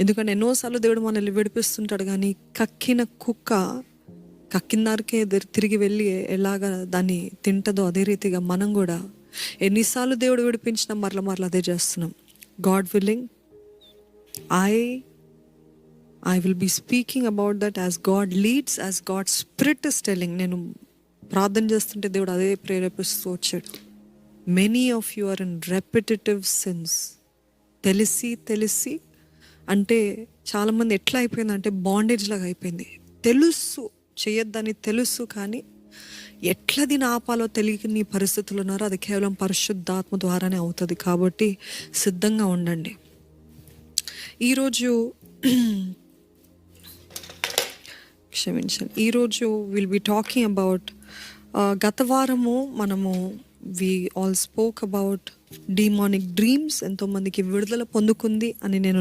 ఎందుకంటే ఎన్నోసార్లు దేవుడు మనల్ని విడిపిస్తుంటాడు, కానీ కక్కిన కుక్క కక్కిందారికే తిరిగి వెళ్ళి ఎలాగా దాన్ని తింటదో అదే రీతిగా మనం కూడా ఎన్నిసార్లు దేవుడు విడిపించినా మరల అదే చేస్తున్నాం. God willing I will be speaking about that as God leads, as God's Spirit is telling. నేను ప్రార్థన చేస్తుంటే దేవుడు అదే ప్రేరేపిస్తూ వచ్చాడు. Many of you are in repetitive sins. తెలిసి అంటే చాలామంది ఎట్లా అయిపోయిందంటే బాండేజ్ లాగా అయిపోయింది. తెలుసు చేయొద్దని తెలుసు, కానీ ఎట్లా దీన్ని ఆపాలో తెలియని పరిస్థితులు ఉన్నారో అది కేవలం పరిశుద్ధాత్మ ద్వారానే అవుతుంది. కాబట్టి సిద్ధంగా ఉండండి. ఈరోజు విల్ బి టాకింగ్ అబౌట్, గత వారము మనము we all spoke about demonic dreams. ఎంతోమందికి విడుదల పొందుకుంది అని నేను